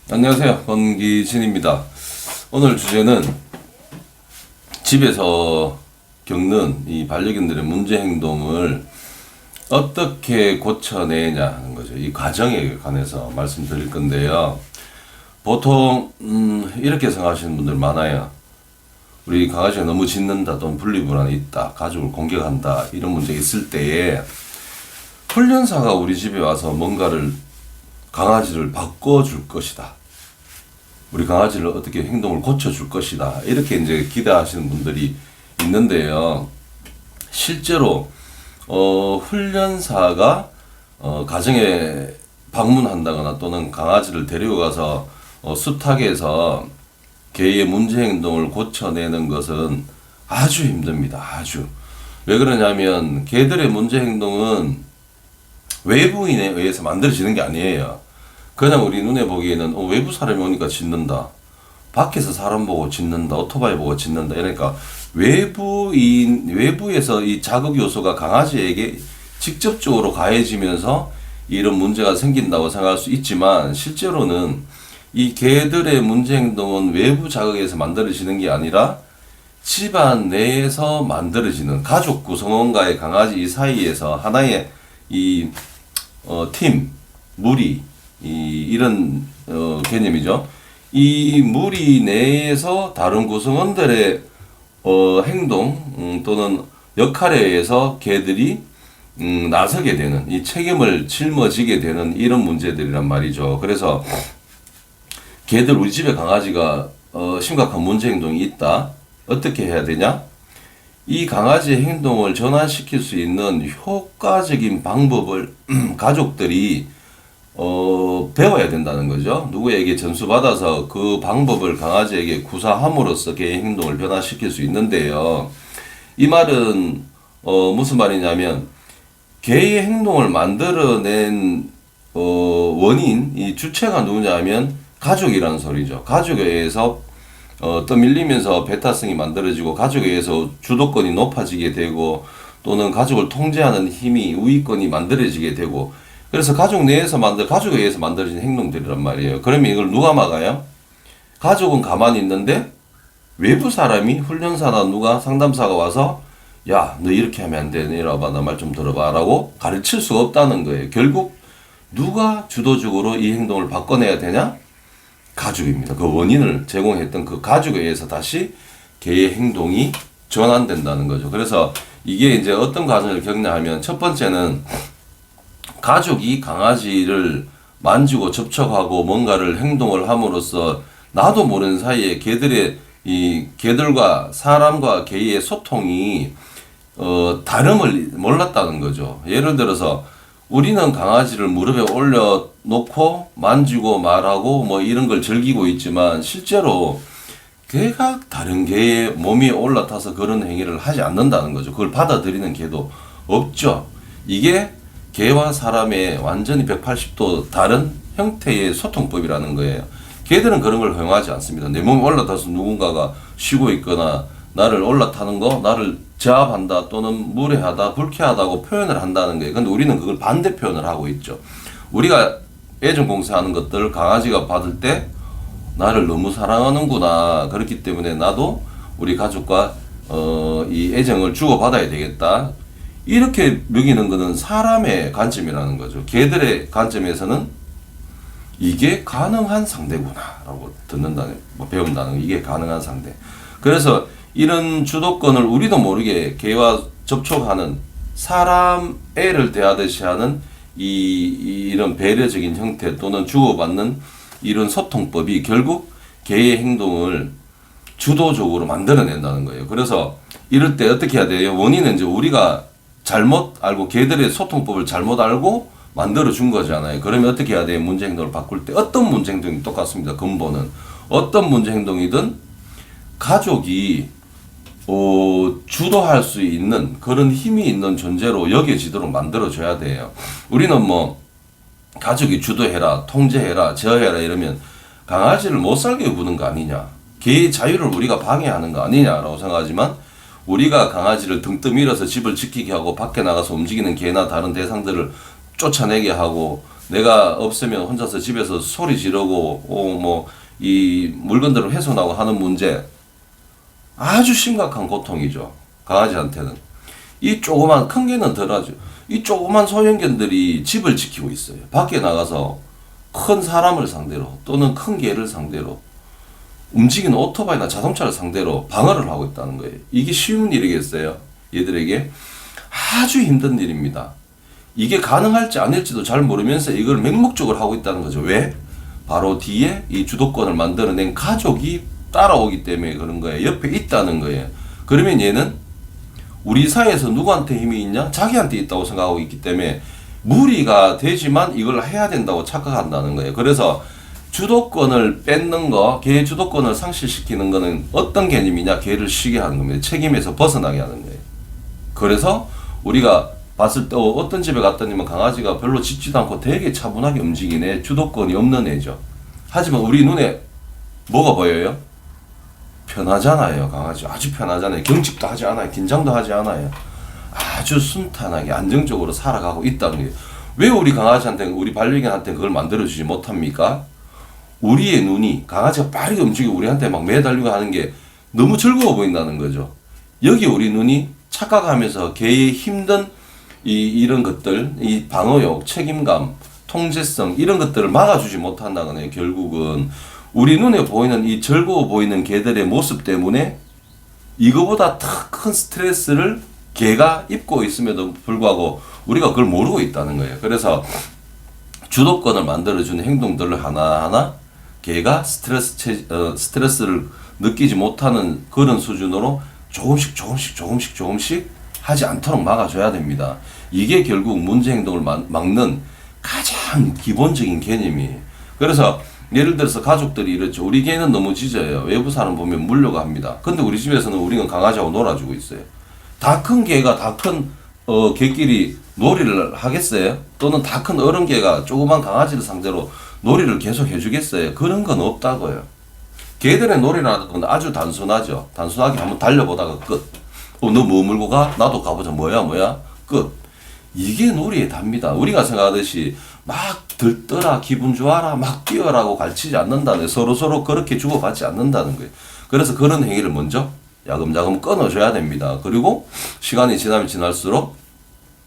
안녕하세요. 권기진입니다. 오늘 주제는 집에서 겪는 이 반려견들의 문제 행동을 어떻게 고쳐내냐 하는 거죠. 이 과정에 관해서 말씀드릴 건데요. 보통 이렇게 생각하시는 분들 많아요. 우리 강아지가 너무 짖는다 또는 분리불안이 있다, 가족을 공격한다, 이런 문제가 있을 때에 훈련사가 우리 집에 와서 뭔가를 강아지를 바꿔줄 것이다, 우리 강아지를 어떻게 행동을 고쳐줄 것이다, 이렇게 이제 기대하시는 분들이 있는데요. 실제로 훈련사가 가정에 방문한다거나 또는 강아지를 데리고 가서 수탉에서 개의 문제 행동을 고쳐내는 것은 아주 힘듭니다. 아주. 왜 그러냐면 개들의 문제 행동은 외부인에 의해서 만들어지는 게 아니에요. 그냥 우리 눈에 보기에는 외부 사람이 오니까 짖는다, 밖에서 사람 보고 짖는다, 오토바이 보고 짖는다, 이러니까 외부에서 이 자극 요소가 강아지에게 직접적으로 가해지면서 이런 문제가 생긴다고 생각할 수 있지만, 실제로는 이 개들의 문제 행동은 외부 자극에서 만들어지는 게 아니라 집안 내에서 만들어지는, 가족 구성원과의 강아지 이 사이에서 하나의 팀, 무리, 이런 개념이죠. 이 무리 내에서 다른 구성원들의 행동 또는 역할에 의해서 개들이 나서게 되는, 이 책임을 짊어지게 되는 이런 문제들이란 말이죠. 그래서 개들, 우리 집에 강아지가 심각한 문제 행동이 있다. 어떻게 해야 되냐? 이 강아지의 행동을 전환시킬 수 있는 효과적인 방법을 가족들이 배워야 된다는 거죠. 누구에게 전수받아서 그 방법을 강아지에게 구사함으로써 개의 행동을 변화시킬 수 있는데요. 이 말은 무슨 말이냐면, 개의 행동을 만들어낸 원인, 이 주체가 누구냐 하면 가족이라는 소리죠. 가족에 의해서 떠밀리면서 배타성이 만들어지고, 가족에 의해서 주도권이 높아지게 되고, 또는 가족을 통제하는 힘이, 우위권이 만들어지게 되고, 그래서 가족에 의해서 만들어진 행동들이란 말이에요. 그러면 이걸 누가 막아요? 가족은 가만히 있는데 외부 사람이, 훈련사나 누가, 상담사가 와서 야, 너 이렇게 하면 안 돼, 이리 와봐, 나 말 좀 들어봐 라고 가르칠 수가 없다는 거예요. 결국 누가 주도적으로 이 행동을 바꿔내야 되냐? 가족입니다. 그 원인을 제공했던 그 가족에 의해서 다시 개의 행동이 전환된다는 거죠. 그래서 이게 이제 어떤 과정을 겪냐 하면, 첫 번째는 가족이 강아지를 만지고 접촉하고 뭔가를 행동을 함으로써 나도 모르는 사이에 개들과 사람과 개의 소통이 다름을 몰랐다는 거죠. 예를 들어서 우리는 강아지를 무릎에 올려놓고 만지고 말하고 뭐 이런 걸 즐기고 있지만, 실제로 개가 다른 개의 몸에 올라타서 그런 행위를 하지 않는다는 거죠. 그걸 받아들이는 개도 없죠. 이게 개와 사람의 완전히 180도 다른 형태의 소통법이라는 거예요. 개들은 그런 걸 허용하지 않습니다. 내 몸에 올라타서 누군가가 쉬고 있거나 나를 올라타는 거, 나를 제압한다 또는 무례하다, 불쾌하다고 표현을 한다는 거예요. 근데 우리는 그걸 반대 표현을 하고 있죠. 우리가 애정 공세하는 것들을 강아지가 받을 때 나를 너무 사랑하는구나, 그렇기 때문에 나도 우리 가족과 이 애정을 주고받아야 되겠다, 이렇게 먹이는 것은 사람의 관점이라는 거죠. 개들의 관점에서는 이게 가능한 상대구나 라고 배운다는 거, 이게 가능한 상대. 그래서 이런 주도권을 우리도 모르게 개와 접촉하는, 사람 애를 대하듯이 하는 이런 배려적인 형태 또는 주고받는 이런 소통법이 결국 개의 행동을 주도적으로 만들어낸다는 거예요. 그래서 이럴 때 어떻게 해야 돼요? 원인은 이제 우리가 잘못 알고, 개들의 소통법을 잘못 알고 만들어 준 거잖아요. 그러면 어떻게 해야 돼요? 문제 행동을 바꿀 때 어떤 문제 행동이 똑같습니다. 근본은 어떤 문제 행동이든 가족이 주도할 수 있는 그런 힘이 있는 존재로 여겨지도록 만들어줘야 돼요. 우리는 뭐 가족이 주도해라, 통제해라, 제어해라 이러면 강아지를 못 살게 구는 거 아니냐, 개의 자유를 우리가 방해하는 거 아니냐라고 생각하지만, 우리가 강아지를 등떠 밀어서 집을 지키게 하고 밖에 나가서 움직이는 개나 다른 대상들을 쫓아내게 하고 내가 없으면 혼자서 집에서 소리 지르고 이 물건들을 훼손하고 하는 문제, 아주 심각한 고통이죠. 강아지한테는. 이 조그만, 큰 개는 덜하죠. 이 조그만 소형견들이 집을 지키고 있어요. 밖에 나가서 큰 사람을 상대로 또는 큰 개를 상대로 움직이는 오토바이나 자동차를 상대로 방어를 하고 있다는 거예요. 이게 쉬운 일이겠어요? 얘들에게 아주 힘든 일입니다. 이게 가능할지 아닐지도 잘 모르면서 이걸 맹목적으로 하고 있다는 거죠. 왜? 바로 뒤에 이 주도권을 만들어낸 가족이 따라오기 때문에 그런 거예요. 옆에 있다는 거예요. 그러면 얘는 우리 사회에서 누구한테 힘이 있냐? 자기한테 있다고 생각하고 있기 때문에 무리가 되지만 이걸 해야 된다고 착각한다는 거예요. 그래서 주도권을 뺏는 거, 개의 주도권을 상실시키는 거는 어떤 개념이냐? 개를 쉬게 하는 겁니다. 책임에서 벗어나게 하는 거예요. 그래서 우리가 봤을 때 어떤 집에 갔더니만 강아지가 별로 짖지도 않고 되게 차분하게 움직이네. 주도권이 없는 애죠. 하지만 우리 눈에 뭐가 보여요? 편하잖아요. 강아지 아주 편하잖아요. 경직도 하지 않아요. 긴장도 하지 않아요. 아주 순탄하게 안정적으로 살아가고 있다는 거예요. 왜 우리 강아지한테, 우리 반려견한테 그걸 만들어주지 못합니까? 우리의 눈이 강아지가 빠르게 움직이고 우리한테 막 매달리고 하는 게 너무 즐거워 보인다는 거죠. 여기 우리 눈이 착각하면서 개의 힘든 이런 것들, 이 방어욕, 책임감, 통제성 이런 것들을 막아주지 못한다는 거예요. 결국은 우리 눈에 보이는 이 즐거워 보이는 개들의 모습 때문에 이거보다 더 큰 스트레스를 개가 입고 있음에도 불구하고 우리가 그걸 모르고 있다는 거예요. 그래서 주도권을 만들어주는 행동들을 하나하나 개가 스트레스를 느끼지 못하는 그런 수준으로 조금씩 하지 않도록 막아줘야 됩니다. 이게 결국 문제 행동을 막는 가장 기본적인 개념이에요. 그래서 예를 들어서 가족들이 이렇죠. 우리 개는 너무 짖어요. 외부 사람 보면 물려고 합니다. 근데 우리 집에서는 우리는 강아지하고 놀아주고 있어요. 다 큰 개가 다 큰 개끼리 놀이를 하겠어요? 또는 다 큰 어른 개가 조그만 강아지를 상대로 놀이를 계속 해주겠어요? 그런 건 없다고요. 개들의 놀이라는 건 아주 단순하죠. 단순하게 한번 달려보다가 끝. 너 뭐 물고 가? 나도 가보자. 뭐야? 끝. 이게 놀이의 답니다. 우리가 생각하듯이 막 들떠라, 기분 좋아라, 막 뛰어라고 가르치지 않는다는, 서로 그렇게 주고받지 않는다는 거예요. 그래서 그런 행위를 먼저 야금야금 끊어줘야 됩니다. 그리고 시간이 지나면 지날수록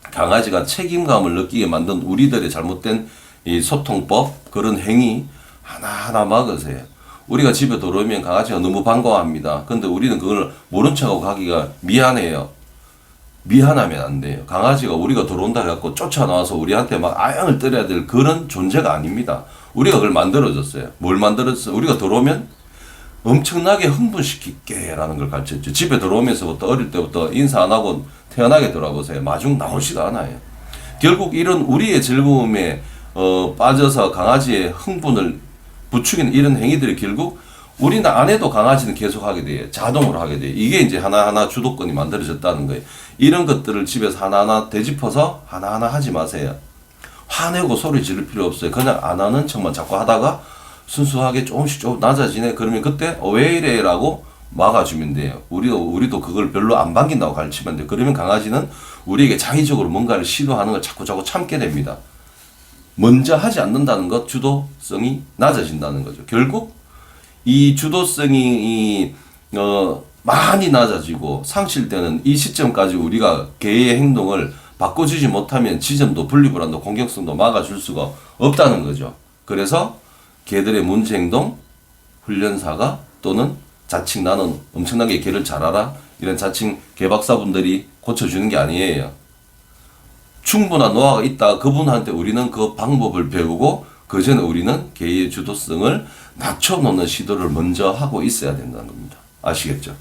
강아지가 책임감을 느끼게 만든 우리들의 잘못된 이 소통법, 그런 행위 하나하나 막으세요. 우리가 집에 들어오면 강아지가 너무 반가워합니다. 근데 우리는 그걸 모른 척하고 가기가 미안해요. 미안하면 안 돼요. 강아지가 우리가 들어온다 해갖고 쫓아나와서 우리한테 막 아양을 때려야 될 그런 존재가 아닙니다. 우리가 그걸 만들어줬어요. 뭘 만들어줬어요? 우리가 들어오면 엄청나게 흥분시킬게 라는 걸 가르쳤죠. 집에 들어오면서부터 어릴 때부터 인사 안 하고 태어나게 들어보세요. 마중 나오지도 않아요. 결국 이런 우리의 즐거움에 빠져서 강아지의 흥분을 부추기는 이런 행위들이 결국 우리는 안 해도 강아지는 계속 하게 돼요. 자동으로 하게 돼요. 이게 이제 하나하나 주도권이 만들어졌다는 거예요. 이런 것들을 집에서 하나하나 되짚어서 하나하나 하지 마세요. 화내고 소리 지를 필요 없어요. 그냥 안 하는 척만 자꾸 하다가 순수하게 조금씩 낮아지네. 그러면 그때 왜 이래? 라고 막아주면 돼요. 우리도 그걸 별로 안 반긴다고 가르치면 돼요. 그러면 강아지는 우리에게 창의적으로 뭔가를 시도하는 걸 자꾸 참게 됩니다. 먼저 하지 않는다는 것, 주도성이 낮아진다는 거죠. 결국 이 주도성이 많이 낮아지고 상실되는 이 시점까지 우리가 개의 행동을 바꿔주지 못하면 지점도 분리불안도 공격성도 막아줄 수가 없다는 거죠. 그래서 개들의 문제 행동 훈련사가 또는 자칭 나는 엄청나게 개를 잘 알아 이런 자칭 개박사분들이 고쳐주는 게 아니에요. 충분한 노하우가 있다. 그분한테 우리는 그 방법을 배우고 그 전에 우리는 개의 주도성을 낮춰놓는 시도를 먼저 하고 있어야 된다는 겁니다. 아시겠죠?